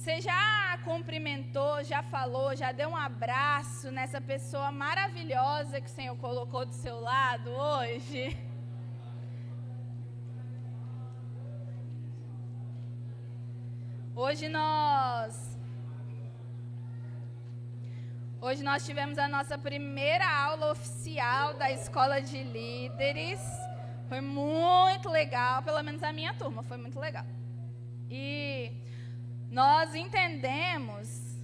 Você já cumprimentou, já falou, já deu um abraço nessa pessoa maravilhosa que o Senhor colocou do seu lado hoje? Hoje nós tivemos a nossa primeira aula oficial da Escola de Líderes. Foi muito legal, pelo menos a minha turma, foi muito legal. E nós entendemos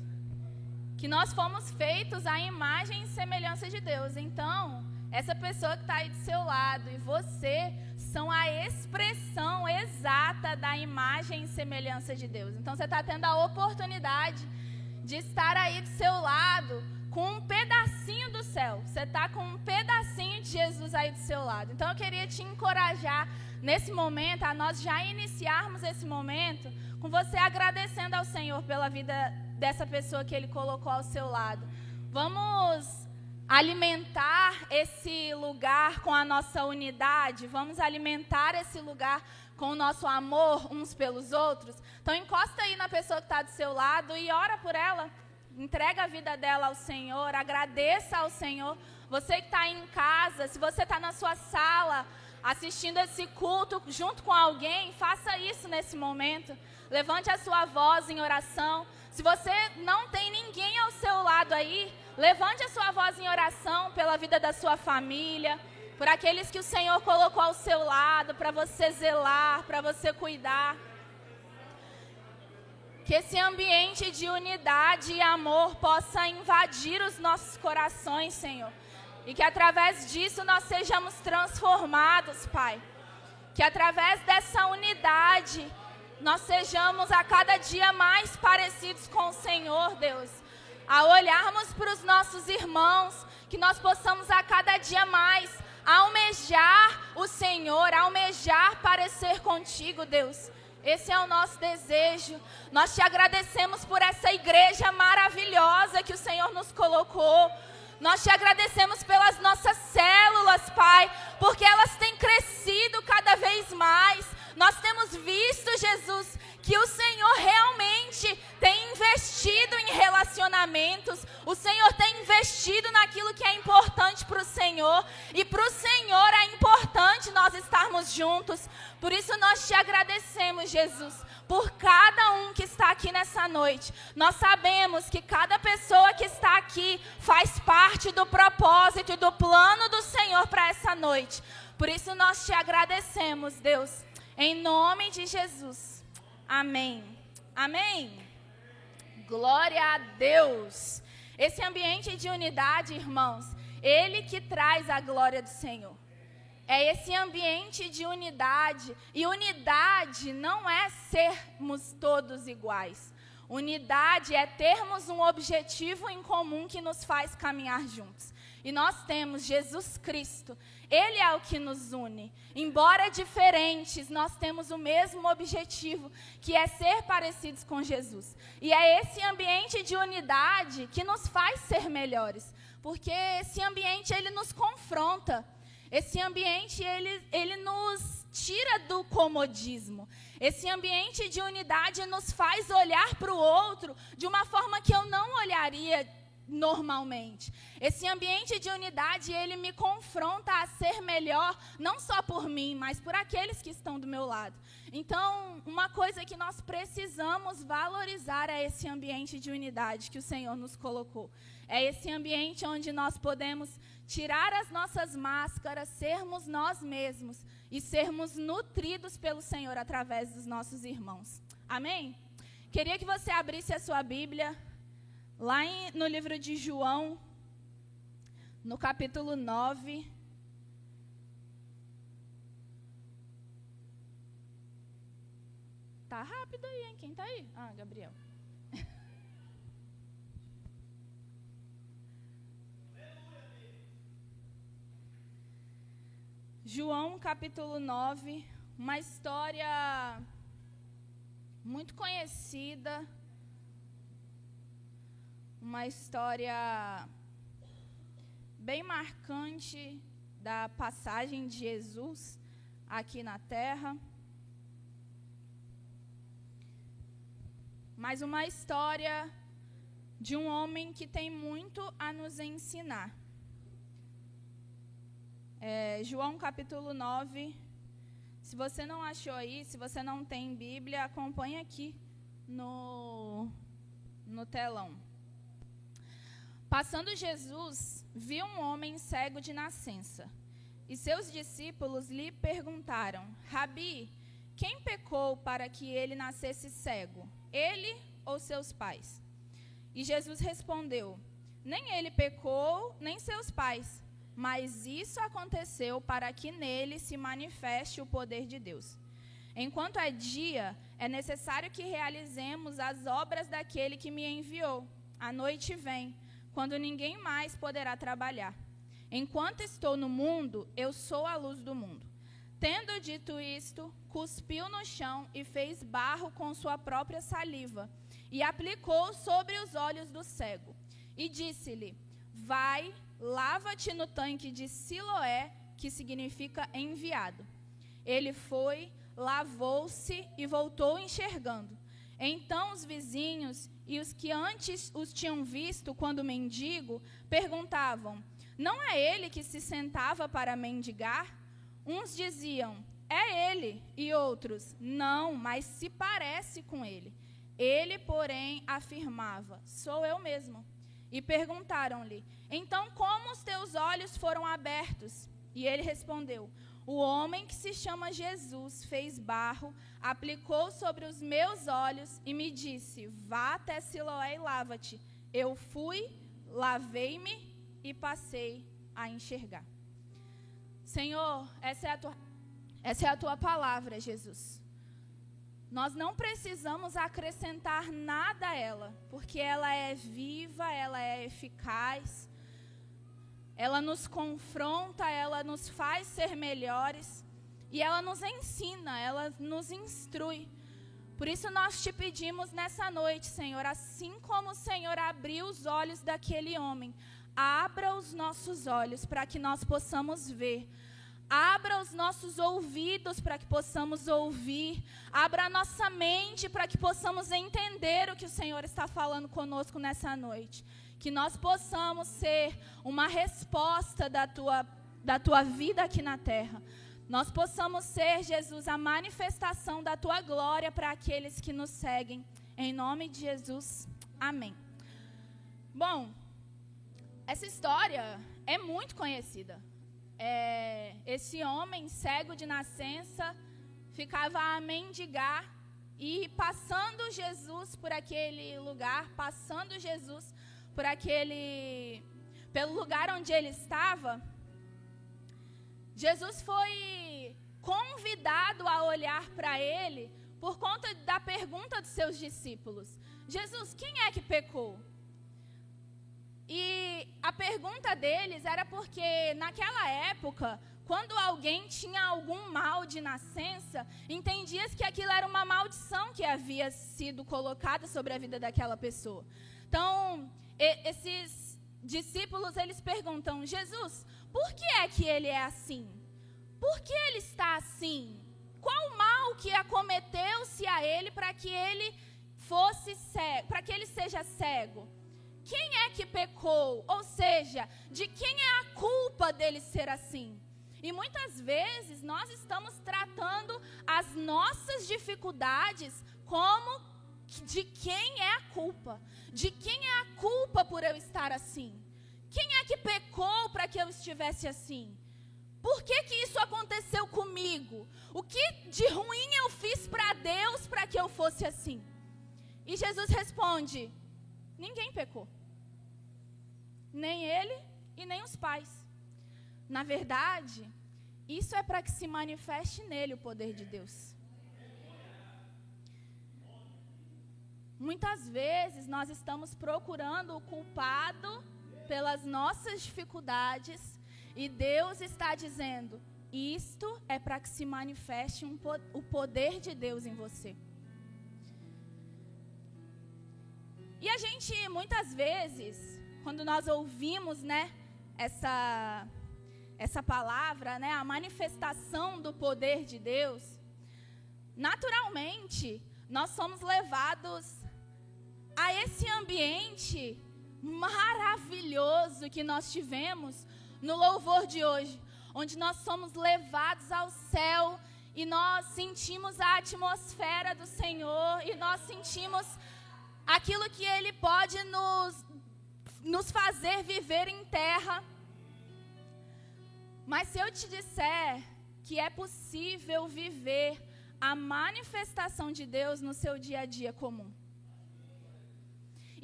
que nós fomos feitos à imagem e semelhança de Deus. Então, essa pessoa que está aí do seu lado e você são a expressão exata da imagem e semelhança de Deus. Então, você está tendo a oportunidade de estar aí do seu lado com um pedacinho do céu. Você está com um pedacinho de Jesus aí do seu lado. Então, eu queria te encorajar nesse momento, a nós já iniciarmos esse momento com você agradecendo ao Senhor pela vida dessa pessoa que Ele colocou ao seu lado. Vamos alimentar esse lugar com a nossa unidade, vamos alimentar esse lugar com o nosso amor uns pelos outros. Então encosta aí na pessoa que está do seu lado e ora por ela, entrega a vida dela ao Senhor, agradeça ao Senhor. Você que está aí em casa, se você está na sua sala assistindo esse culto junto com alguém, faça isso nesse momento. Levante a sua voz em oração. Se você não tem ninguém ao seu lado aí, levante a sua voz em oração pela vida da sua família, por aqueles que o Senhor colocou ao seu lado, para você zelar, para você cuidar. Que esse ambiente de unidade e amor possa invadir os nossos corações, Senhor. E que através disso nós sejamos transformados, Pai. Que através dessa unidade nós sejamos a cada dia mais parecidos com o Senhor, Deus. A olharmos para os nossos irmãos, que nós possamos a cada dia mais almejar o Senhor, almejar parecer contigo, Deus. Esse é o nosso desejo. Nós te agradecemos por essa igreja maravilhosa que o Senhor nos colocou. Nós te agradecemos pelas nossas células, Pai, porque elas têm crescido cada vez mais. Nós temos visto, Jesus, que o Senhor realmente tem investido em relacionamentos. O Senhor tem investido naquilo que é importante para o Senhor. E para o Senhor é importante nós estarmos juntos. Por isso nós te agradecemos, Jesus, por cada um que está aqui nessa noite. Nós sabemos que cada pessoa que está aqui faz parte do propósito e do plano do Senhor para essa noite. Por isso nós te agradecemos, Deus, em nome de Jesus. Amém. Amém. Glória a Deus. Esse ambiente de unidade, irmãos, ele que traz a glória do Senhor. É esse ambiente de unidade. E unidade não é sermos todos iguais. Unidade é termos um objetivo em comum que nos faz caminhar juntos. E nós temos Jesus Cristo. Ele é o que nos une. Embora diferentes, nós temos o mesmo objetivo, que é ser parecidos com Jesus. E é esse ambiente de unidade que nos faz ser melhores. Porque esse ambiente, ele nos confronta. Esse ambiente, ele nos tira do comodismo. Esse ambiente de unidade nos faz olhar para o outro de uma forma que eu não olharia normalmente. Esse ambiente de unidade, ele me confronta a ser melhor, não só por mim, mas por aqueles que estão do meu lado. Então, uma coisa que nós precisamos valorizar é esse ambiente de unidade que o Senhor nos colocou. É esse ambiente onde nós podemos tirar as nossas máscaras, sermos nós mesmos e sermos nutridos pelo Senhor através dos nossos irmãos. Amém? Queria que você abrisse a sua Bíblia lá no livro de João, no capítulo 9. Tá rápido aí, hein? Quem tá aí? Ah, Gabriel. João, capítulo 9, uma história muito conhecida, uma história bem marcante da passagem de Jesus aqui na terra. mais uma história de um homem que tem muito a nos ensinar. João capítulo 9. Se você não achou aí, se você não tem Bíblia, acompanhe aqui no telão. Passando Jesus, viu um homem cego de nascença. E seus discípulos lhe perguntaram: Rabi, quem pecou para que ele nascesse cego, ele ou seus pais? E Jesus respondeu: Nem ele pecou, nem seus pais, mas isso aconteceu para que nele se manifeste o poder de Deus. Enquanto é dia, é necessário que realizemos as obras daquele que me enviou. A noite vem, quando ninguém mais poderá trabalhar. Enquanto estou no mundo, eu sou a luz do mundo. Tendo dito isto, cuspiu no chão e fez barro com sua própria saliva, e aplicou sobre os olhos do cego. E disse-lhe: Vai, lava-te no tanque de Siloé, que significa enviado. Ele foi, lavou-se e voltou enxergando. Então os vizinhos e os que antes os tinham visto quando mendigo perguntavam: Não é ele que se sentava para mendigar? Uns diziam: É ele, e outros: Não, mas se parece com ele. Ele, porém, afirmava: Sou eu mesmo. E perguntaram-lhe: Então como os teus olhos foram abertos? E ele respondeu: O homem que se chama Jesus fez barro, aplicou sobre os meus olhos e me disse: Vá até Siloé e lava-te. Eu fui, lavei-me e passei a enxergar. Senhor, essa é a tua palavra, Jesus. Nós não precisamos acrescentar nada a ela, porque ela é viva, ela é eficaz, ela nos confronta, ela nos faz ser melhores e ela nos ensina, ela nos instrui. Por isso nós te pedimos nessa noite, Senhor, assim como o Senhor abriu os olhos daquele homem, abra os nossos olhos para que nós possamos ver. Abra os nossos ouvidos para que possamos ouvir. Abra a nossa mente para que possamos entender o que o Senhor está falando conosco nessa noite. Que nós possamos ser uma resposta da tua vida aqui na terra. Nós possamos ser, Jesus, a manifestação da tua glória para aqueles que nos seguem. Em nome de Jesus, amém. Bom, essa história é muito conhecida. Esse homem cego de nascença ficava a mendigar e passando Jesus por aquele lugar, pelo lugar onde ele estava, Jesus foi convidado a olhar para ele por conta da pergunta dos seus discípulos: Jesus, quem é que pecou? E a pergunta deles era porque, naquela época, quando alguém tinha algum mal de nascença, entendia-se que aquilo era uma maldição que havia sido colocada sobre a vida daquela pessoa. Então, esses discípulos, eles perguntam: Jesus, por que é que ele é assim? Por que ele está assim? Qual o mal que acometeu-se a ele para que ele fosse cego, para que ele seja cego? Quem é que pecou? Ou seja, de quem é a culpa dele ser assim? E muitas vezes nós estamos tratando as nossas dificuldades como de quem é a culpa. De quem é a culpa por eu estar assim? Quem é que pecou para que eu estivesse assim? Por que isso aconteceu comigo? O que de ruim eu fiz para Deus para que eu fosse assim? E Jesus responde: ninguém pecou. Nem ele e nem os pais. Na verdade, isso é para que se manifeste nele o poder de Deus. Muitas vezes nós estamos procurando o culpado pelas nossas dificuldades e Deus está dizendo: isto é para que se manifeste o poder de Deus em você. E a gente, muitas vezes, quando nós ouvimos, essa palavra, a manifestação do poder de Deus, naturalmente, nós somos levados a esse ambiente maravilhoso que nós tivemos no louvor de hoje, onde nós somos levados ao céu e nós sentimos a atmosfera do Senhor e nós sentimos aquilo que Ele pode nos fazer viver em terra. Mas se eu te disser que é possível viver a manifestação de Deus no seu dia a dia comum,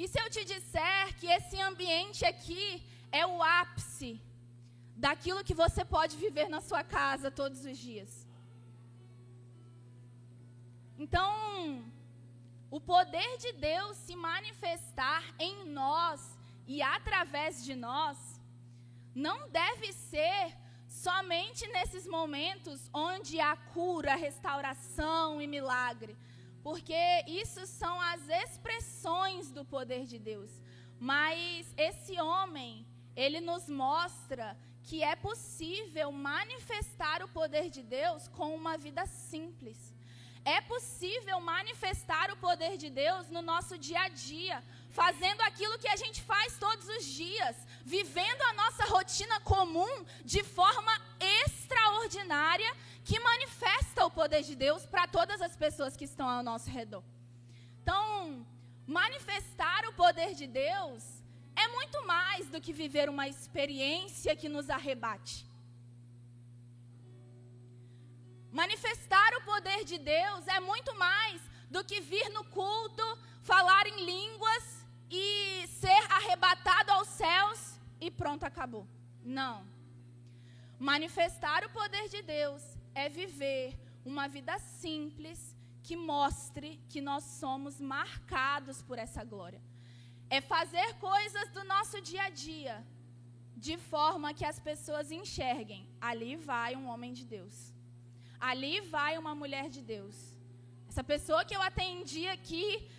e se eu te disser que esse ambiente aqui é o ápice daquilo que você pode viver na sua casa todos os dias. Então, o poder de Deus se manifestar em nós e através de nós não deve ser somente nesses momentos onde há cura, restauração e milagre, porque isso são as expressões do poder de Deus. Mas esse homem, ele nos mostra que é possível manifestar o poder de Deus com uma vida simples. É possível manifestar o poder de Deus no nosso dia a dia, fazendo aquilo que a gente faz todos os dias, vivendo a nossa rotina comum de forma extraordinária, que manifesta o poder de Deus para todas as pessoas que estão ao nosso redor. Então, manifestar o poder de Deus é muito mais do que viver uma experiência que nos arrebate. Manifestar o poder de Deus é muito mais do que vir no culto, falar em línguas e ser arrebatado aos céus e pronto, acabou. Não. Manifestar o poder de Deus é viver uma vida simples que mostre que nós somos marcados por essa glória. É fazer coisas do nosso dia a dia de forma que as pessoas enxerguem. Ali vai um homem de Deus. Ali vai uma mulher de Deus. Essa pessoa que eu atendi aqui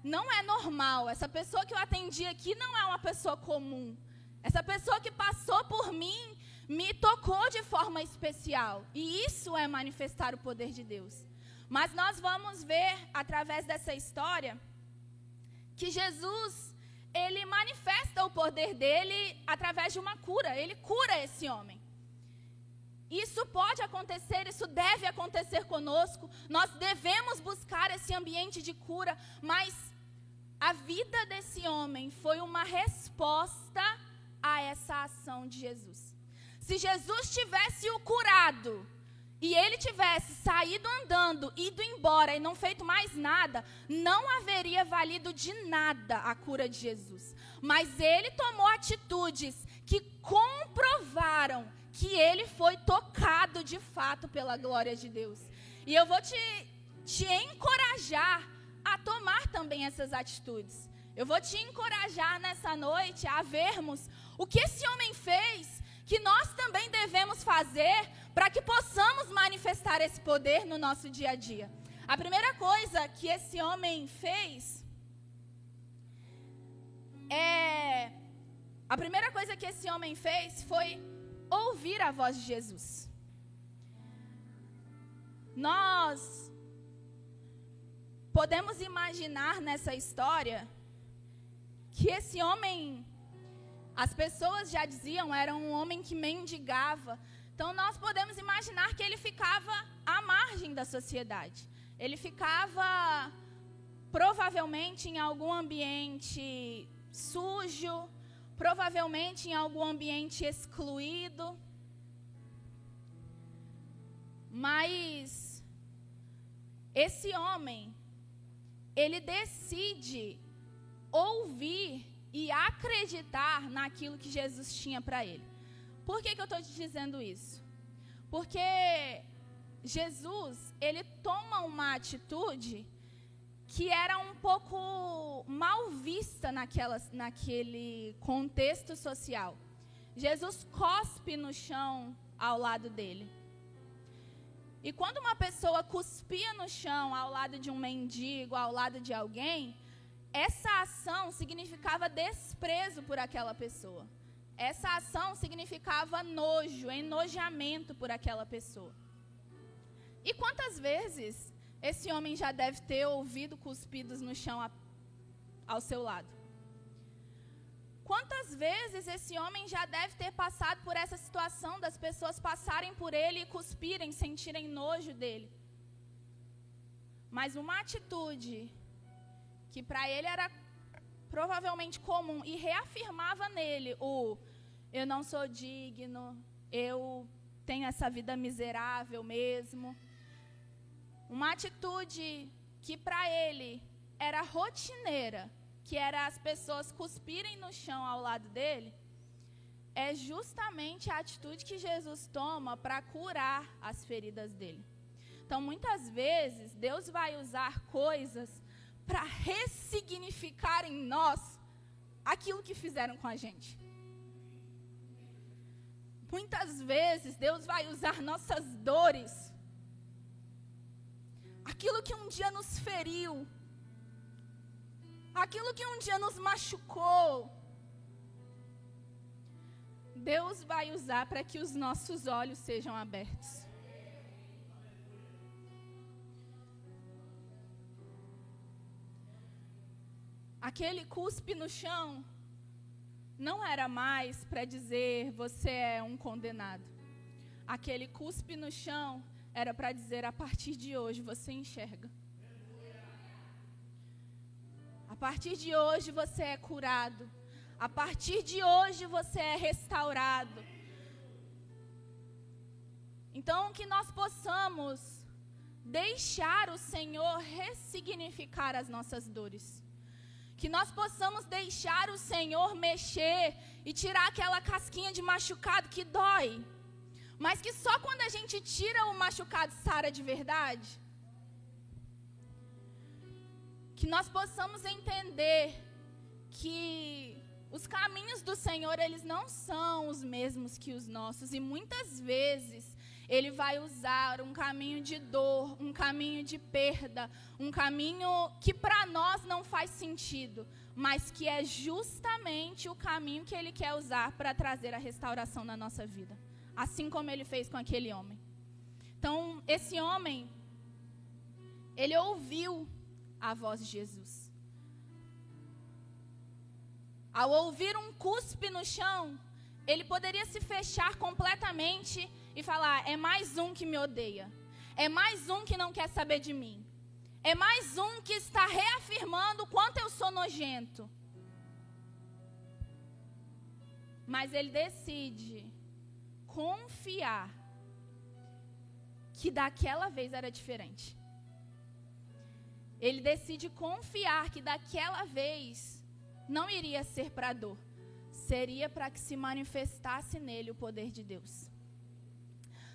não é normal. Essa pessoa que eu atendi aqui não é uma pessoa comum. Essa pessoa que passou por mim me tocou de forma especial. E isso é manifestar o poder de Deus. Mas nós vamos ver, através dessa história, que Jesus, ele manifesta o poder dele através de uma cura. Ele cura esse homem. Isso pode acontecer, isso deve acontecer conosco. Nós devemos buscar esse ambiente de cura, mas a vida desse homem foi uma resposta a essa ação de Jesus. Se Jesus tivesse o curado e ele tivesse saído andando, ido embora e não feito mais nada, não haveria valido de nada a cura de Jesus. Mas ele tomou atitudes que comprovaram que ele foi tocado de fato pela glória de Deus. E eu vou te encorajar a tomar também essas atitudes. Eu vou te encorajar nessa noite a vermos o que esse homem fez, que nós também devemos fazer para que possamos manifestar esse poder no nosso dia a dia. A primeira coisa que esse homem fez foi ouvir a voz de Jesus. Nós podemos imaginar nessa história que esse homem, as pessoas já diziam, era um homem que mendigava. Então nós podemos imaginar que ele ficava à margem da sociedade. Ele ficava provavelmente em algum ambiente sujo, provavelmente em algum ambiente excluído. Mas esse homem, ele decide ouvir e acreditar naquilo que Jesus tinha para ele. Por que eu estou te dizendo isso? Porque Jesus, ele toma uma atitude que era um pouco mal vista naquele contexto social. Jesus cospe no chão ao lado dele. E quando uma pessoa cuspia no chão ao lado de um mendigo, ao lado de alguém, essa ação significava desprezo por aquela pessoa. Essa ação significava nojo, enojamento por aquela pessoa. E quantas vezes esse homem já deve ter ouvido cuspidos no chão ao seu lado. Quantas vezes esse homem já deve ter passado por essa situação das pessoas passarem por ele e cuspirem, sentirem nojo dele. Mas uma atitude que para ele era provavelmente comum e reafirmava nele o eu não sou digno, eu tenho essa vida miserável mesmo. Uma atitude que para ele era rotineira, que era as pessoas cuspirem no chão ao lado dele, é justamente a atitude que Jesus toma para curar as feridas dele. Então, muitas vezes, Deus vai usar coisas para ressignificar em nós aquilo que fizeram com a gente. Muitas vezes, Deus vai usar nossas dores, aquilo que um dia nos feriu, aquilo que um dia nos machucou, Deus vai usar para que os nossos olhos sejam abertos. Aquele cuspe no chão não era mais para dizer você é um condenado. Aquele cuspe no chão era para dizer a partir de hoje você enxerga. A partir de hoje você é curado. A partir de hoje você é restaurado. Então que nós possamos deixar o Senhor ressignificar as nossas dores. Que nós possamos deixar o Senhor mexer e tirar aquela casquinha de machucado que dói. Mas que só quando a gente tira o machucado sara de verdade. Que nós possamos entender que os caminhos do Senhor, eles não são os mesmos que os nossos. E muitas vezes Ele vai usar um caminho de dor, um caminho de perda, um caminho que para nós não faz sentido, mas que é justamente o caminho que Ele quer usar para trazer a restauração na nossa vida. Assim como Ele fez com aquele homem. Então, esse homem, ele ouviu a voz de Jesus. Ao ouvir um cuspe no chão, ele poderia se fechar completamente e falar, é mais um que me odeia. É mais um que não quer saber de mim. É mais um que está reafirmando o quanto eu sou nojento. Mas ele decide confiar que daquela vez era diferente. Ele decide confiar que daquela vez não iria ser para dor. Seria para que se manifestasse nele o poder de Deus.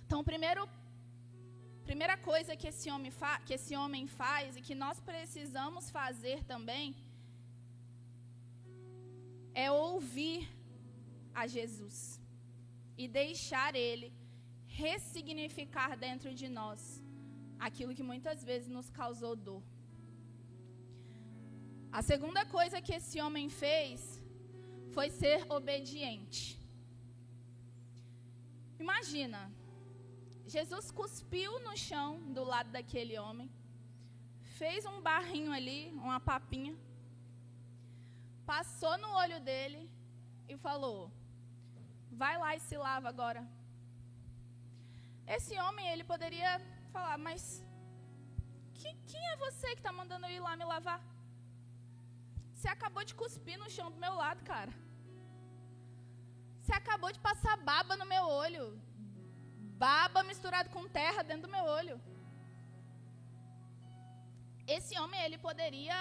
Então, primeira coisa que esse homem faz e que nós precisamos fazer também é ouvir a Jesus e deixar Ele ressignificar dentro de nós aquilo que muitas vezes nos causou dor. A segunda coisa que esse homem fez foi ser obediente. Imagina, Jesus cuspiu no chão do lado daquele homem, fez um barrinho ali, uma papinha, passou no olho dele e falou, vai lá e se lava agora. Esse homem, ele poderia falar, mas quem é você que está mandando eu ir lá me lavar? Você acabou de cuspir no chão do meu lado, cara. Você acabou de passar baba no meu olho. Baba misturado com terra dentro do meu olho. Esse homem, ele poderia,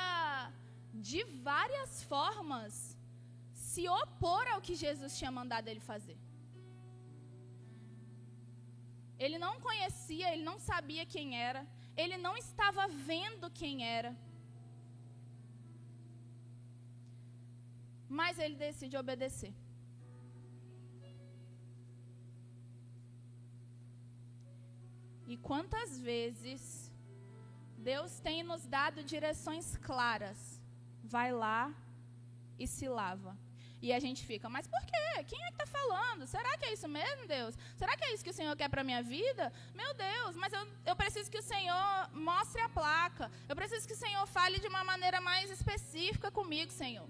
de várias formas, se opor ao que Jesus tinha mandado ele fazer. Ele não conhecia, ele não sabia quem era. Ele não estava vendo quem era. Mas ele decide obedecer. E quantas vezes Deus tem nos dado direções claras. Vai lá e se lava. E a gente fica, mas por quê? Quem é que está falando? Será que é isso mesmo, Deus? Será que é isso que o Senhor quer para a minha vida? Meu Deus, mas eu preciso que o Senhor mostre a placa. Eu preciso que o Senhor fale de uma maneira mais específica comigo, Senhor.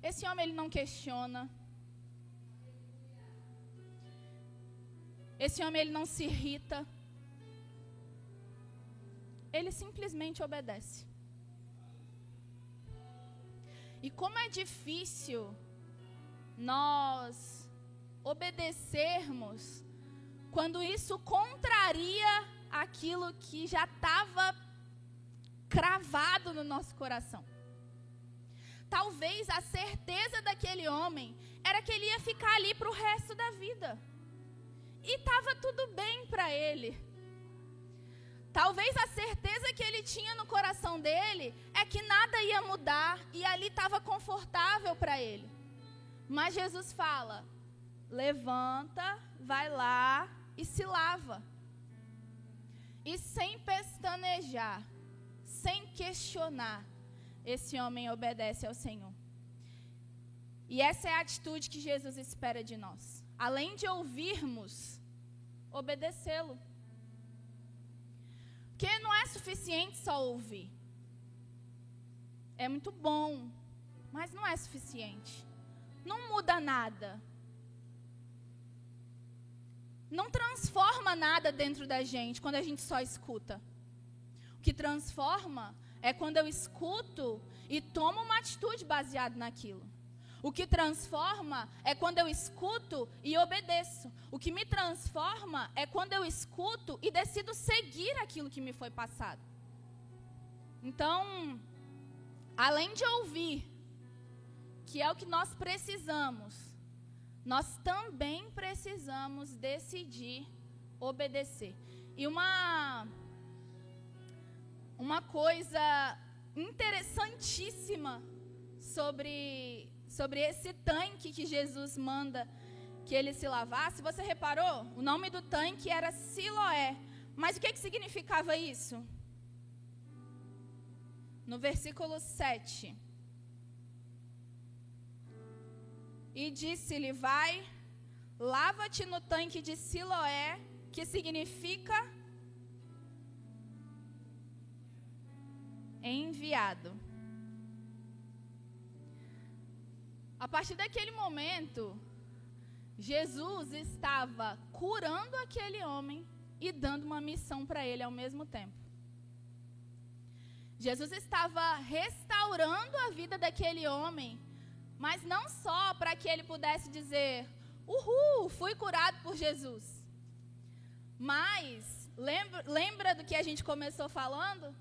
Esse homem, ele não questiona. Esse homem, ele não se irrita. Ele simplesmente obedece. E como é difícil nós obedecermos quando isso contraria aquilo que já estava cravado no nosso coração. Talvez a certeza daquele homem era que ele ia ficar ali para o resto da vida. E estava tudo bem para ele. Talvez a certeza que ele tinha no coração dele é que nada ia mudar e ali estava confortável para ele. Mas Jesus fala, levanta, vai lá e se lava. E sem pestanejar, sem questionar, esse homem obedece ao Senhor. E essa é a atitude que Jesus espera de nós. Além de ouvirmos, obedecê-lo. Porque não é suficiente só ouvir. É muito bom, mas não é suficiente. Não muda nada. Não transforma nada dentro da gente quando a gente só escuta. O que transforma é quando eu escuto e tomo uma atitude baseada naquilo. O que transforma é quando eu escuto e obedeço. O que me transforma é quando eu escuto e decido seguir aquilo que me foi passado. Então, além de ouvir, que é o que nós precisamos, nós também precisamos decidir obedecer. E uma coisa interessantíssima sobre esse tanque que Jesus manda que ele se lavasse. Você reparou? O nome do tanque era Siloé. Mas o que significava isso? No versículo 7. E disse-lhe, vai, lava-te no tanque de Siloé, que significa enviado. A partir daquele momento, Jesus estava curando aquele homem e dando uma missão para ele ao mesmo tempo. Jesus estava restaurando a vida daquele homem, mas não só para que ele pudesse dizer, uhul, fui curado por Jesus. Mas, lembra do que a gente começou falando?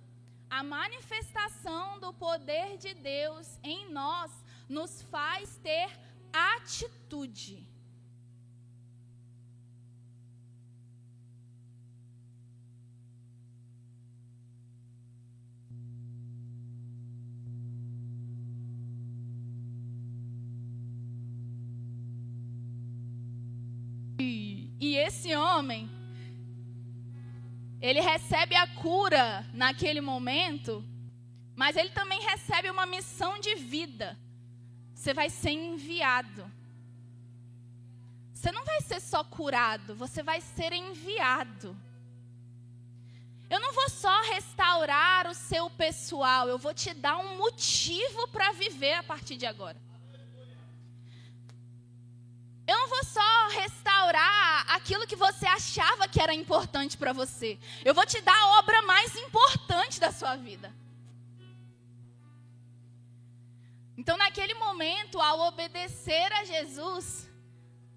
A manifestação do poder de Deus em nós nos faz ter atitude. E esse homem, ele recebe a cura naquele momento, mas ele também recebe uma missão de vida. Você vai ser enviado. Você não vai ser só curado, você vai ser enviado. Eu não vou só restaurar o seu pessoal, eu vou te dar um motivo para viver a partir de agora. Eu não vou só restaurar aquilo que você achava que era importante para você. Eu vou te dar a obra mais importante da sua vida. Então, naquele momento, ao obedecer a Jesus,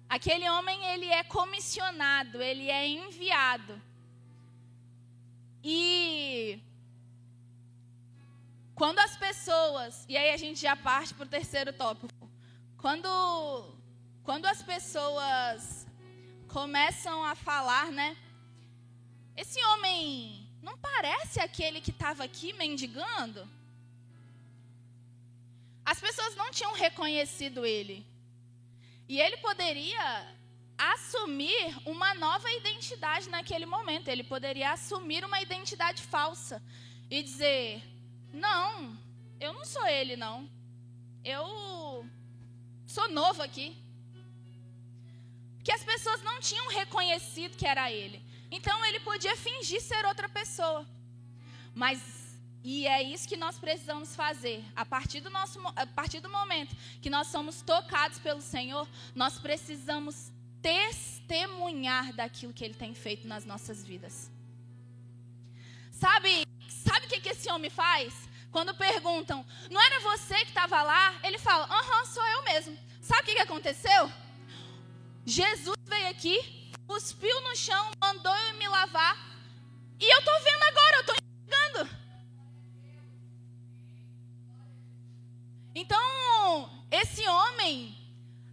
aquele homem, ele é comissionado, ele é enviado. E quando as pessoas, e aí a gente já parte para o terceiro tópico, quando as pessoas começam a falar, né? Esse homem não parece aquele que estava aqui mendigando? As pessoas não tinham reconhecido ele. E ele poderia assumir uma nova identidade naquele momento. Ele poderia assumir uma identidade falsa e dizer, não, eu não sou ele, não. eu sou novo aqui. Porque as pessoas não tinham reconhecido que era ele. Então ele podia fingir ser outra pessoa. E é isso que nós precisamos fazer. A partir do momento que nós somos tocados pelo Senhor, nós precisamos testemunhar daquilo que Ele tem feito nas nossas vidas. Sabe o que esse homem faz? Quando perguntam, não era você que estava lá? Ele fala, sou eu mesmo. Sabe o que aconteceu? Jesus veio aqui, cuspiu no chão, mandou eu me lavar. E eu estou vendo agora, eu estou enxergando. Então, esse homem,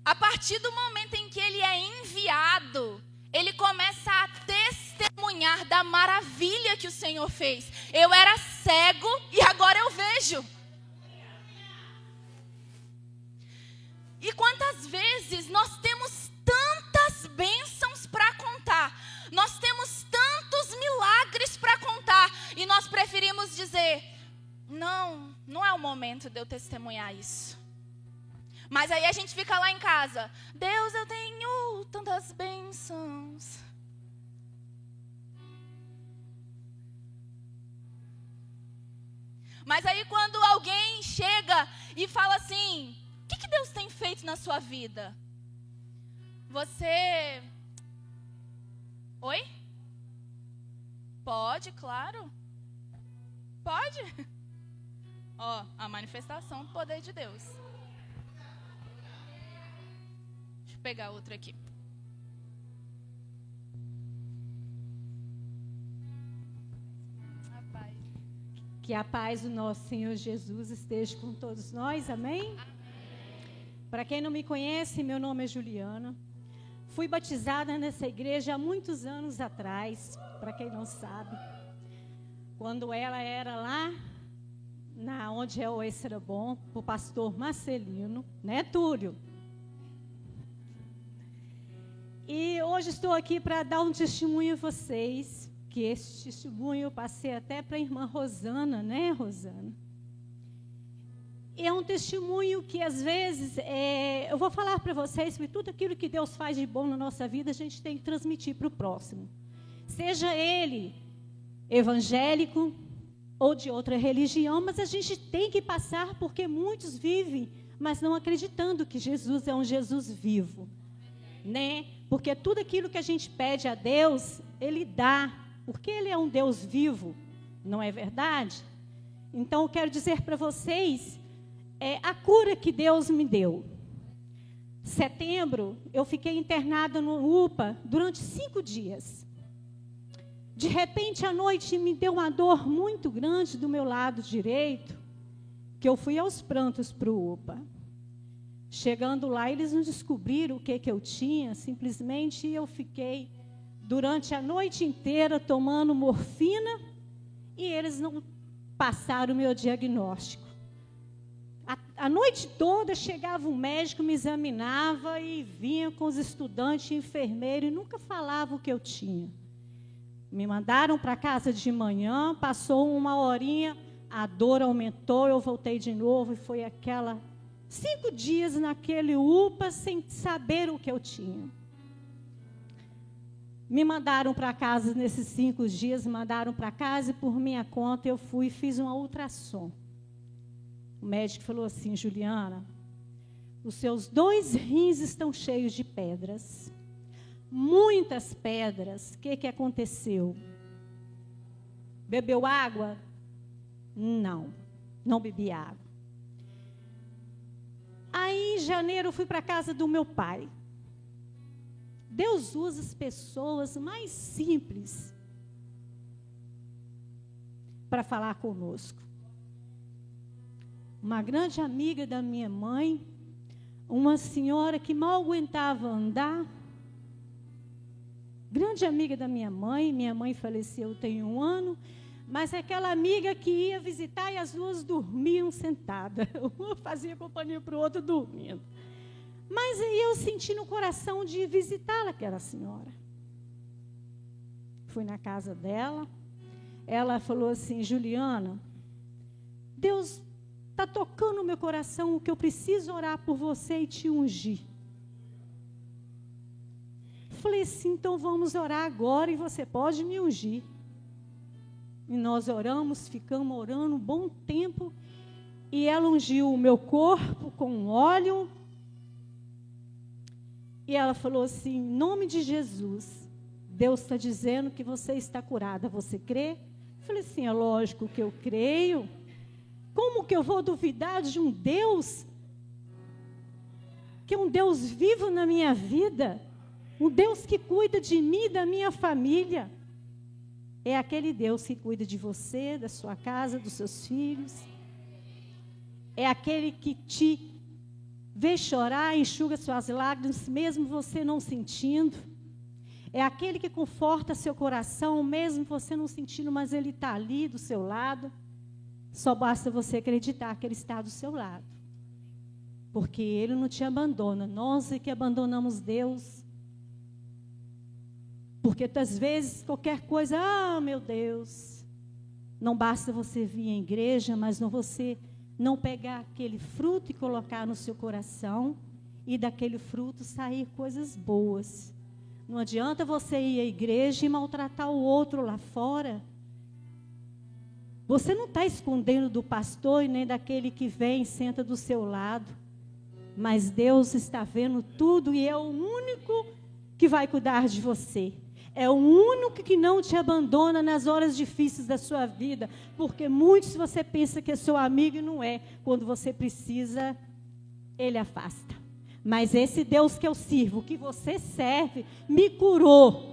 a partir do momento em que ele é enviado, ele começa a testemunhar da maravilha que o Senhor fez. Eu era cego e agora eu vejo. E quantas vezes nós temos tantas bênçãos para contar, nós temos tantos milagres para contar, e nós preferimos dizer, não é o momento de eu testemunhar isso. Mas aí a gente fica lá em casa, Deus, eu tenho tantas bênçãos. Mas aí quando alguém chega e fala assim, o que Deus tem feito na sua vida? Você... Oi? Pode, claro. Pode. A manifestação do poder de Deus. Deixa eu pegar outra aqui. Que a paz do nosso Senhor Jesus esteja com todos nós, amém? Para quem não me conhece, meu nome é Juliana. Fui batizada nessa igreja há muitos anos atrás, para quem não sabe. Quando ela era lá, onde é o Extrabom, o pastor Marcelino, né, Túlio? E hoje estou aqui para dar um testemunho a vocês, que esse testemunho eu passei até para a irmã Rosana, né, Rosana? É um testemunho que, às vezes, eu vou falar para vocês que tudo aquilo que Deus faz de bom na nossa vida, a gente tem que transmitir para o próximo. Seja ele evangélico ou de outra religião, mas a gente tem que passar, porque muitos vivem, mas não acreditando que Jesus é um Jesus vivo, né? Porque tudo aquilo que a gente pede a Deus, Ele dá, porque Ele é um Deus vivo, não é verdade? Então, eu quero dizer para vocês, a cura que Deus me deu. Setembro, eu fiquei internada no UPA durante 5 dias. De repente, à noite, me deu uma dor muito grande do meu lado direito, que eu fui aos prantos para o UPA. Chegando lá, eles não descobriram o que eu tinha, simplesmente eu fiquei durante a noite inteira tomando morfina e eles não passaram o meu diagnóstico. A noite toda chegava um médico, me examinava e vinha com os estudantes e enfermeiros e nunca falava o que eu tinha. Me mandaram para casa de manhã, passou uma horinha, a dor aumentou, eu voltei de novo e foi 5 dias naquele UPA sem saber o que eu tinha. Me mandaram para casa nesses 5 dias, me mandaram para casa e por minha conta eu fui e fiz uma ultrassom. O médico falou assim, Juliana, os seus 2 rins estão cheios de pedras. Muitas pedras. O que aconteceu? Bebeu água? Não bebi água. Aí, em janeiro, eu fui para a casa do meu pai. Deus usa as pessoas mais simples para falar conosco. Uma grande amiga da minha mãe, uma senhora que mal aguentava andar, grande amiga da minha mãe faleceu tem 1 ano, mas aquela amiga que ia visitar e as duas dormiam sentadas, uma fazia companhia para o outro dormindo. Mas aí eu senti no coração de visitar aquela senhora. Fui na casa dela, ela falou assim, Juliana, Deus está tocando no meu coração que eu preciso orar por você e te ungir. Falei assim, então vamos orar agora e você pode me ungir. E nós oramos, ficamos orando um bom tempo. E ela ungiu o meu corpo com óleo. E ela falou assim, em nome de Jesus, Deus está dizendo que você está curada. Você crê? Eu falei assim, é lógico que eu creio. Como que eu vou duvidar de um Deus? Que é um Deus vivo na minha vida. Um Deus que cuida de mim e da minha família. É aquele Deus que cuida de você, da sua casa, dos seus filhos. É aquele que te vê chorar, enxuga suas lágrimas, mesmo você não sentindo. É aquele que conforta seu coração, mesmo você não sentindo, mas Ele está ali do seu lado. Só basta você acreditar que Ele está do seu lado. Porque Ele não te abandona. Nós é que abandonamos Deus. Porque às vezes qualquer coisa, meu Deus. Não basta você vir à igreja, mas você não pegar aquele fruto e colocar no seu coração. E daquele fruto sair coisas boas. Não adianta você ir à igreja e maltratar o outro lá fora. Você não está escondendo do pastor e nem daquele que vem e senta do seu lado. Mas Deus está vendo tudo e é o único que vai cuidar de você. É o único que não te abandona nas horas difíceis da sua vida. Porque muitos você pensa que é seu amigo e não é. Quando você precisa, Ele afasta. Mas esse Deus que eu sirvo, que você serve, me curou.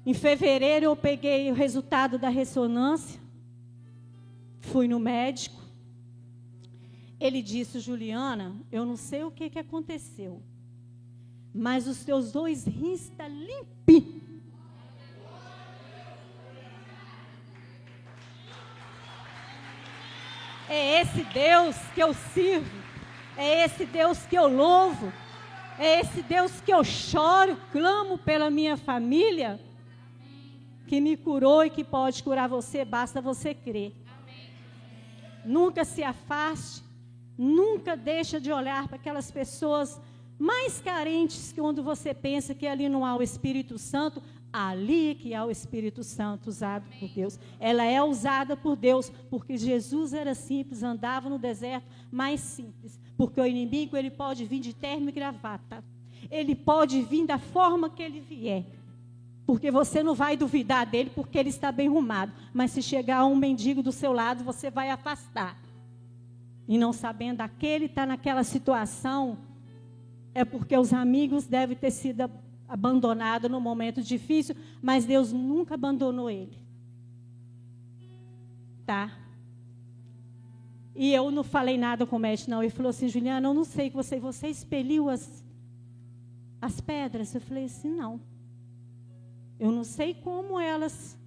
Em fevereiro eu peguei o resultado da ressonância. Fui no médico. Ele disse, Juliana, eu não sei o que aconteceu. Mas os teus 2 rins estão limpinhos. É esse Deus que eu sirvo. É esse Deus que eu louvo. É esse Deus que eu choro, clamo pela minha família. Que me curou e que pode curar você, basta você crer. Nunca se afaste. Nunca deixa de olhar para aquelas pessoas mais carentes, que quando você pensa que ali não há o Espírito Santo, ali que há o Espírito Santo usado por Deus. Ela é usada por Deus, porque Jesus era simples, andava no deserto mais simples. Porque o inimigo, ele pode vir de terno e gravata. Ele pode vir da forma que ele vier. Porque você não vai duvidar dele, porque ele está bem arrumado. Mas se chegar um mendigo do seu lado, você vai afastar. E não sabendo aquele está naquela situação, é porque os amigos devem ter sido abandonados no momento difícil, mas Deus nunca abandonou ele. Tá? E eu não falei nada com o médico, não. Ele falou assim, Juliana, eu não sei que você expeliu as pedras? Eu falei assim, não. Eu não sei como elas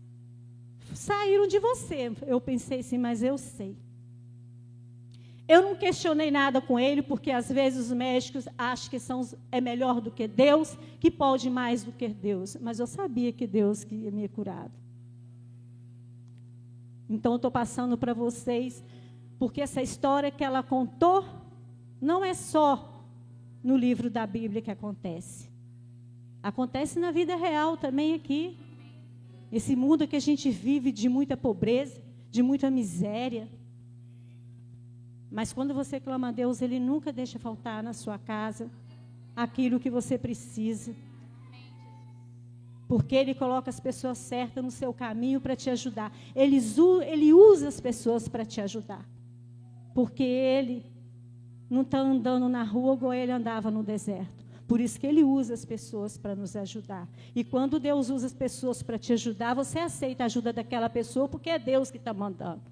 saíram de você. Eu pensei assim, mas eu sei. Eu não questionei nada com ele, porque às vezes os médicos acham que é melhor do que Deus, que pode mais do que Deus. Mas eu sabia que Deus que ia me curar. Então eu estou passando para vocês, porque essa história que ela contou, não é só no livro da Bíblia que acontece. Acontece na vida real também aqui. Esse mundo que a gente vive de muita pobreza, de muita miséria. Mas quando você clama a Deus, Ele nunca deixa faltar na sua casa aquilo que você precisa. Porque Ele coloca as pessoas certas no seu caminho para te ajudar. Ele usa as pessoas para te ajudar. Porque Ele não está andando na rua igual Ele andava no deserto. Por isso que Ele usa as pessoas para nos ajudar. E quando Deus usa as pessoas para te ajudar, você aceita a ajuda daquela pessoa, porque é Deus que está mandando.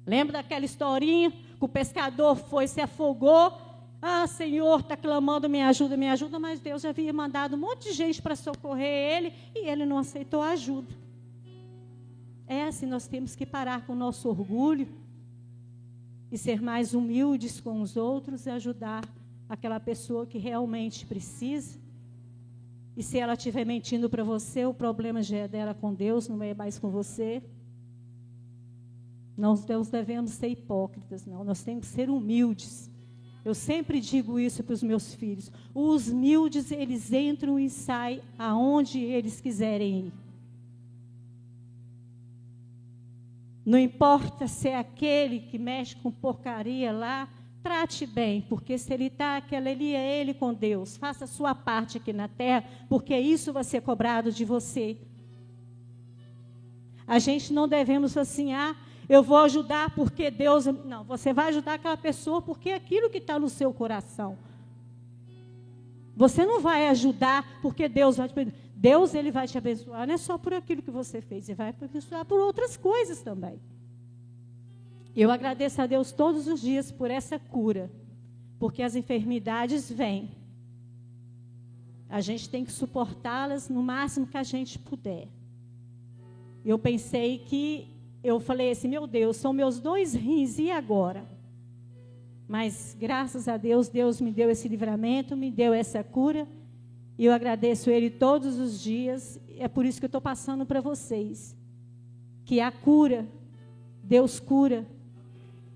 Lembra daquela historinha que o pescador foi, se afogou? Ah, Senhor, está clamando, me ajuda, mas Deus já havia mandado um monte de gente para socorrer ele e ele não aceitou a ajuda. É assim, nós temos que parar com o nosso orgulho e ser mais humildes com os outros e ajudar aquela pessoa que realmente precisa. E se ela estiver mentindo para você, o problema já é dela com Deus, não é mais com você. Nós não devemos ser hipócritas, não. Nós temos que ser humildes. Eu sempre digo isso para os meus filhos. Os humildes, eles entram e saem aonde eles quiserem ir. Não importa se é aquele que mexe com porcaria lá, trate bem, porque se ele está, aquela ali é ele com Deus. Faça a sua parte aqui na terra, porque isso vai ser cobrado de você. A gente não devemos assim, eu vou ajudar porque Deus... Não, você vai ajudar aquela pessoa porque é aquilo que está no seu coração. Você não vai ajudar porque Deus vai te... Deus, ele vai te abençoar, não é só por aquilo que você fez, ele vai te abençoar por outras coisas também. Eu agradeço a Deus todos os dias por essa cura, porque as enfermidades vêm. A gente tem que suportá-las no máximo que a gente puder. Eu pensei que... Eu falei assim, meu Deus, são meus 2 rins, e agora? Mas, graças a Deus, Deus me deu esse livramento, me deu essa cura, e eu agradeço Ele todos os dias, é por isso que eu estou passando para vocês, que a cura, Deus cura,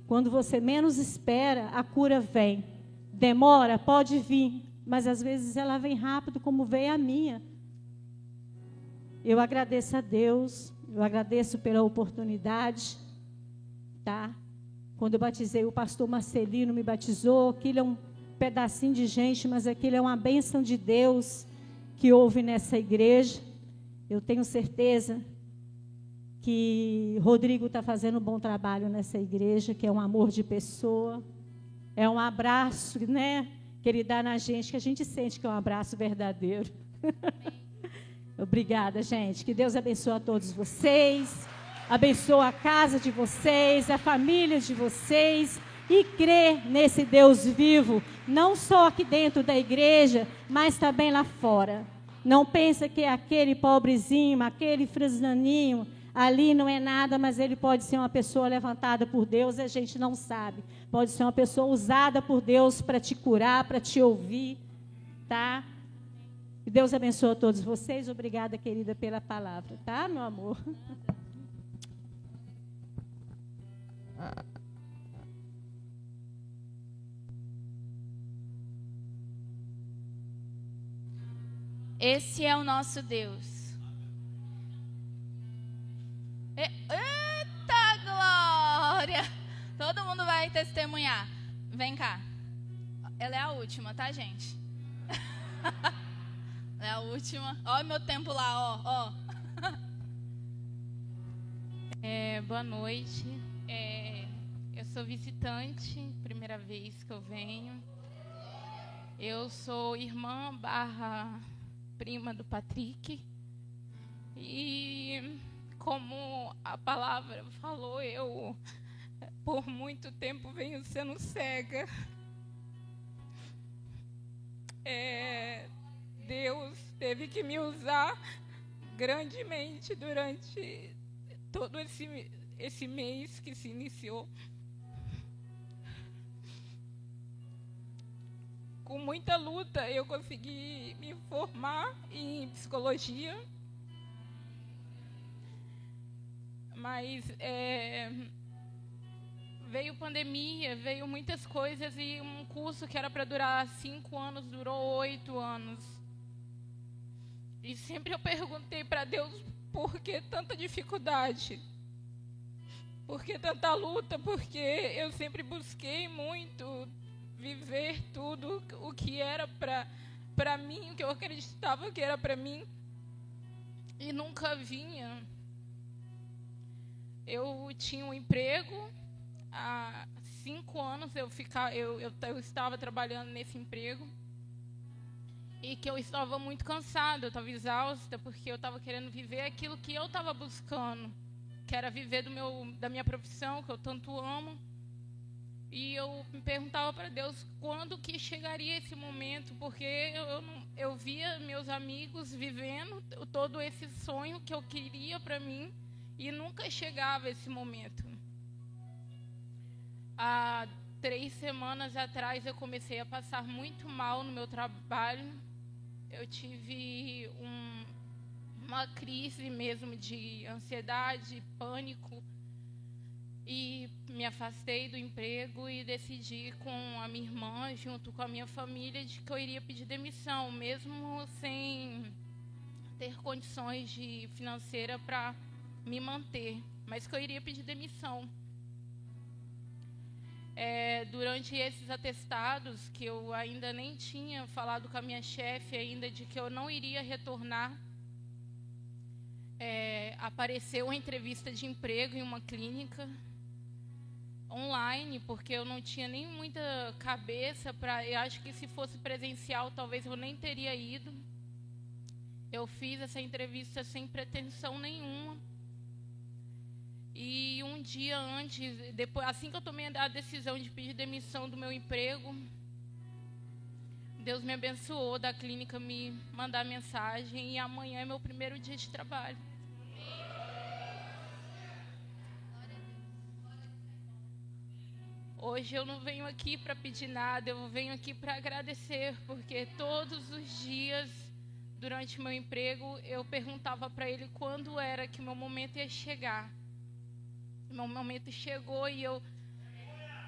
quando você menos espera, a cura vem. Demora, pode vir, mas às vezes ela vem rápido, como veio a minha. Eu agradeço a Deus, eu agradeço pela oportunidade, tá? Quando eu batizei, o pastor Marcelino me batizou, aquilo é um pedacinho de gente, mas aquilo é uma bênção de Deus que houve nessa igreja. Eu tenho certeza que Rodrigo está fazendo um bom trabalho nessa igreja, que é um amor de pessoa, é um abraço, né, que ele dá na gente, que a gente sente que é um abraço verdadeiro. Obrigada, gente. Que Deus abençoe a todos vocês, abençoe a casa de vocês, a família de vocês, e crê nesse Deus vivo, não só aqui dentro da igreja, mas também lá fora. Não pensa que é aquele pobrezinho, aquele franzinaninho, ali não é nada, mas ele pode ser uma pessoa levantada por Deus, a gente não sabe. Pode ser uma pessoa usada por Deus para te curar, para te ouvir, tá? Que Deus abençoe a todos vocês. Obrigada, querida, pela palavra, tá, meu amor? Esse é o nosso Deus. Eita glória! Todo mundo vai testemunhar. Vem cá. Ela é a última, tá, gente? É a última. Olha o meu tempo lá, ó. Boa noite. Eu sou visitante, primeira vez que eu venho. Eu sou irmã / prima do Patrick. E como a palavra falou, eu por muito tempo venho sendo cega. Deus teve que me usar grandemente durante todo esse mês que se iniciou. Com muita luta, eu consegui me formar em psicologia. Mas veio pandemia, veio muitas coisas, e um curso que era para durar 5 anos, durou 8 anos. E sempre eu perguntei para Deus, por que tanta dificuldade? Por que tanta luta? Porque eu sempre busquei muito viver tudo o que era para mim, o que eu acreditava que era para mim, e nunca vinha. Eu tinha um emprego, há 5 anos eu estava trabalhando nesse emprego, e que eu estava muito cansada, eu estava exausta, porque eu estava querendo viver aquilo que eu estava buscando, que era viver da minha profissão, que eu tanto amo. E eu me perguntava para Deus quando que chegaria esse momento, porque eu via meus amigos vivendo todo esse sonho que eu queria para mim, e nunca chegava esse momento. Há 3 semanas atrás eu comecei a passar muito mal no meu trabalho. Eu tive uma crise mesmo de ansiedade, pânico. e me afastei do emprego e decidi com a minha irmã, junto com a minha família, de que eu iria pedir demissão, mesmo sem ter condições financeiras para me manter, mas que eu iria pedir demissão. Durante esses atestados, que eu ainda nem tinha falado com a minha chefe ainda de que eu não iria retornar, apareceu uma entrevista de emprego em uma clínica online, porque eu não tinha nem muita cabeça para... Eu acho que se fosse presencial, talvez eu nem teria ido. Eu fiz essa entrevista sem pretensão nenhuma. E um dia antes, depois, assim que eu tomei a decisão de pedir demissão do meu emprego, Deus me abençoou da clínica me mandar mensagem, e amanhã é meu primeiro dia de trabalho. Hoje eu não venho aqui para pedir nada, eu venho aqui para agradecer, porque todos os dias, durante o meu emprego, eu perguntava para Ele quando era que meu momento ia chegar. Meu momento chegou e eu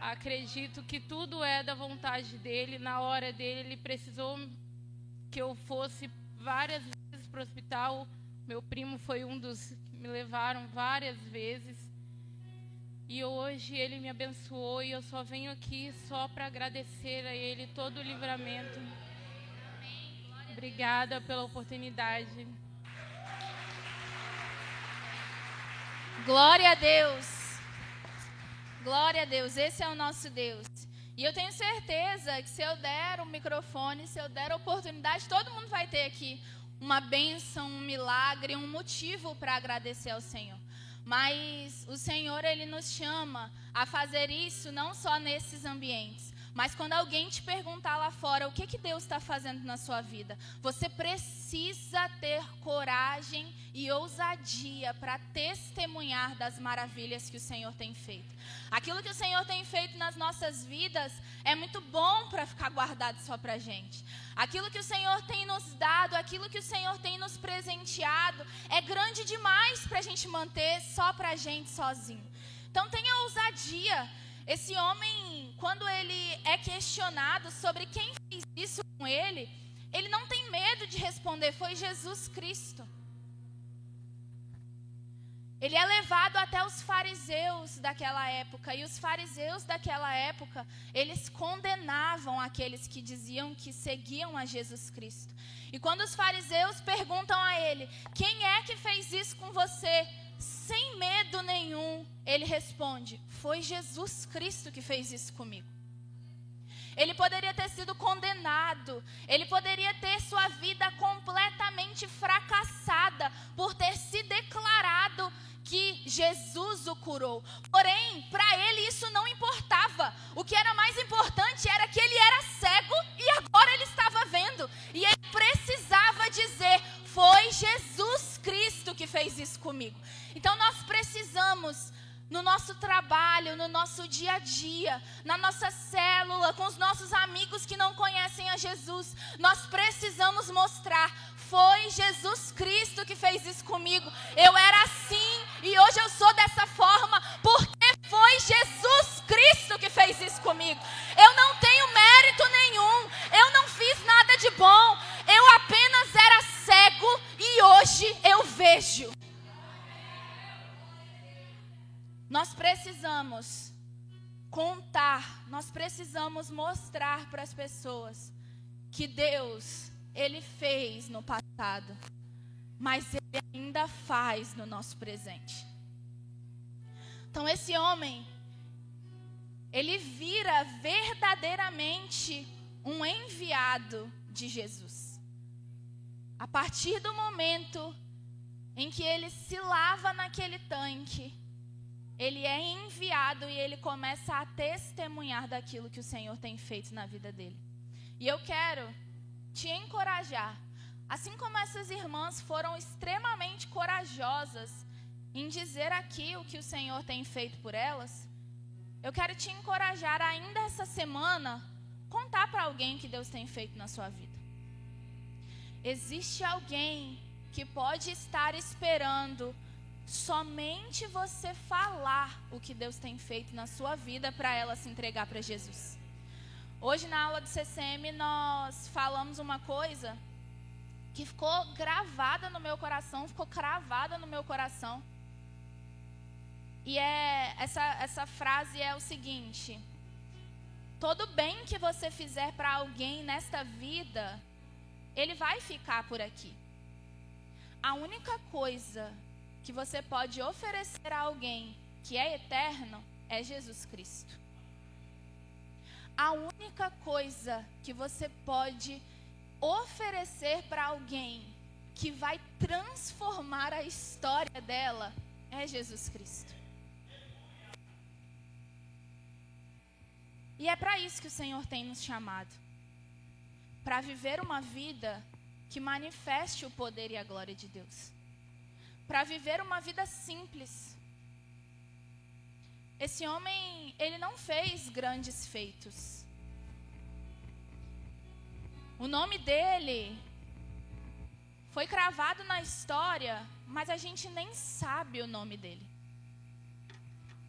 acredito que tudo é da vontade dEle. Na hora dEle, Ele precisou que eu fosse várias vezes para o hospital. Meu primo foi um dos que me levaram várias vezes. E hoje Ele me abençoou e eu só venho aqui só para agradecer a Ele todo o livramento. Obrigada pela oportunidade. Glória a Deus. Glória a Deus. Esse é o nosso Deus. E eu tenho certeza que se eu der o microfone, se eu der a oportunidade, todo mundo vai ter aqui uma bênção, um milagre, um motivo para agradecer ao Senhor. Mas o Senhor, Ele nos chama a fazer isso não só nesses ambientes, mas quando alguém te perguntar lá fora o que Deus está fazendo na sua vida, você precisa ter coragem e ousadia para testemunhar das maravilhas que o Senhor tem feito. Aquilo que o Senhor tem feito nas nossas vidas é muito bom para ficar guardado só para a gente. Aquilo que o Senhor tem nos dado, aquilo que o Senhor tem nos presenteado, é grande demais para a gente manter só para a gente sozinho. Então tenha ousadia. Esse homem, quando ele é questionado sobre quem fez isso com ele não tem medo de responder, foi Jesus Cristo. Ele é levado até os fariseus daquela época, e os fariseus daquela época, eles condenavam aqueles que diziam que seguiam a Jesus Cristo. E quando os fariseus perguntam a ele, quem é que fez isso com você? Sem medo nenhum, ele responde, foi Jesus Cristo que fez isso comigo. Ele poderia ter sido condenado, ele poderia ter sua vida completamente fracassada por ter se declarado que Jesus o curou. Porém, para ele isso não importava. O que era mais importante era que ele era cego e agora ele estava vendo. E ele precisava dizer, foi Jesus Cristo que fez isso comigo. Então nós precisamos, no nosso trabalho, no nosso dia a dia, na nossa célula, com os nossos amigos que não conhecem a Jesus, nós precisamos mostrar, foi Jesus Cristo que fez isso comigo. Eu era assim e hoje eu sou dessa forma, porque foi Jesus Cristo que fez isso comigo. Eu não tenho mérito nenhum, eu não fiz nada de bom, eu apenas era cego e hoje eu vejo. Nós precisamos contar, nós precisamos mostrar para as pessoas que Deus, Ele fez no passado, mas Ele ainda faz no nosso presente. Então esse homem, ele vira verdadeiramente um enviado de Jesus. A partir do momento em que ele se lava naquele tanque, ele é enviado e ele começa a testemunhar daquilo que o Senhor tem feito na vida dele. E eu quero te encorajar, assim como essas irmãs foram extremamente corajosas em dizer aqui o que o Senhor tem feito por elas, eu quero te encorajar ainda essa semana, contar para alguém o que Deus tem feito na sua vida. Existe alguém que pode estar esperando somente você falar o que Deus tem feito na sua vida para ela se entregar para Jesus. Hoje na aula do CCM nós falamos uma coisa que ficou gravada no meu coração, ficou cravada no meu coração. E essa frase é o seguinte: todo bem que você fizer para alguém nesta vida, ele vai ficar por aqui. A única coisa que você pode oferecer a alguém que é eterno é Jesus Cristo. A única coisa que você pode oferecer para alguém que vai transformar a história dela é Jesus Cristo. E é para isso que o Senhor tem nos chamado. Para viver uma vida que manifeste o poder e a glória de Deus. Para viver uma vida simples. Esse homem, ele não fez grandes feitos. O nome dele foi cravado na história, mas a gente nem sabe o nome dele.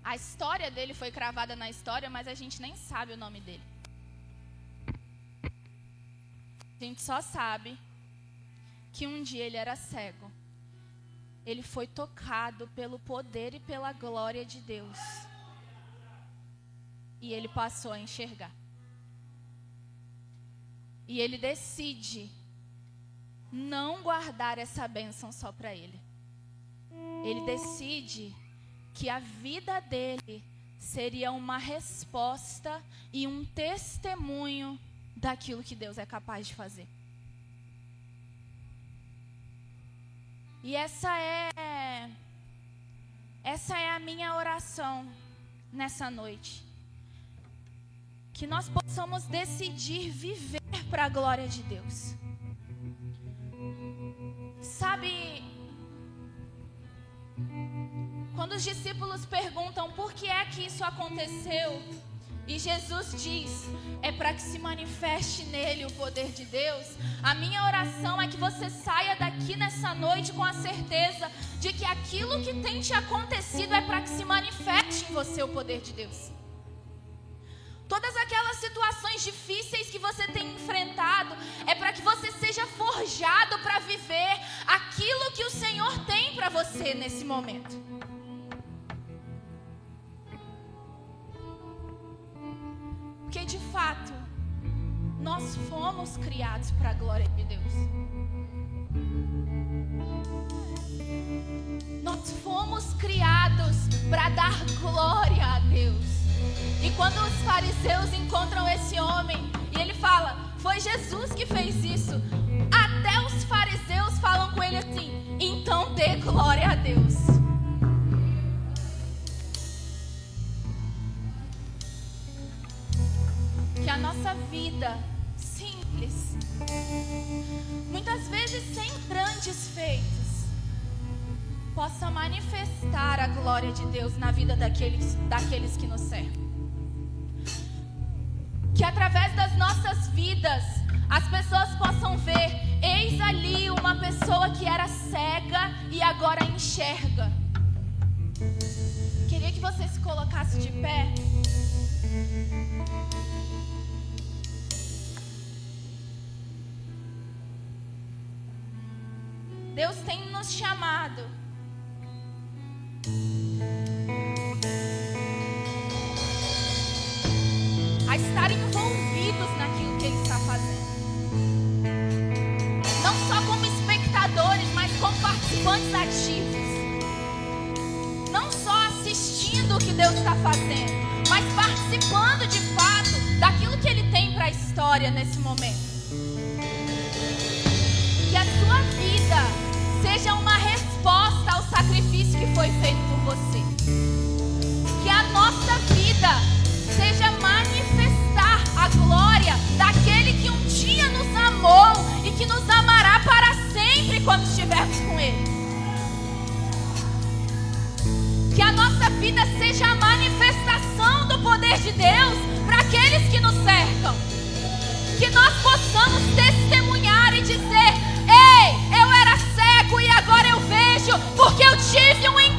A história dele foi cravada na história, mas a gente nem sabe o nome dele. A gente só sabe que um dia ele era cego. Ele foi tocado pelo poder e pela glória de Deus. E ele passou a enxergar. E ele decide não guardar essa bênção só para ele. Ele decide que a vida dele seria uma resposta e um testemunho daquilo que Deus é capaz de fazer. E essa é a minha oração nessa noite. Que nós possamos decidir viver para a glória de Deus. Sabe, quando os discípulos perguntam por que é que isso aconteceu, e Jesus diz, é para que se manifeste nele o poder de Deus. A minha oração é que você saia daqui nessa noite com a certeza de que aquilo que tem te acontecido é para que se manifeste em você o poder de Deus. Todas aquelas situações difíceis que você tem enfrentado é para que você seja forjado para viver aquilo que o Senhor tem para você nesse momento. Porque de fato, nós fomos criados para a glória de Deus. Nós fomos criados para dar glória a Deus. E quando os fariseus encontram esse homem e ele fala, foi Jesus que fez isso, até os fariseus falam com ele assim, então dê glória a Deus. Que a nossa vida simples, muitas vezes sem grandes feitos, possa manifestar a glória de Deus na vida daqueles que nos servem. Que através das nossas vidas as pessoas possam ver, eis ali uma pessoa que era cega e agora enxerga. Queria que você se colocasse de pé. Deus tem nos chamado a estar envolvidos naquilo que Ele está fazendo. Não só como espectadores, mas como participantes ativos. Não só assistindo o que Deus está fazendo, mas participando de fato daquilo que Ele tem para a história nesse momento. Que a sua vida seja uma resposta ao sacrifício que foi feito por você. Que a nossa vida seja manifestar a glória daquele que um dia nos amou e que nos amará para sempre quando estivermos com Ele. Que a nossa vida seja a manifestação do poder de Deus para aqueles que nos cercam. Que nós possamos testemunhar e dizer, ei, eu era cego e agora eu vejo, porque eu tive um encontro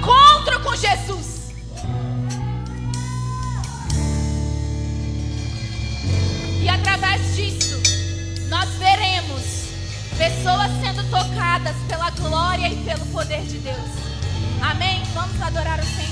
glória e pelo poder de Deus. Amém? Vamos adorar o Senhor.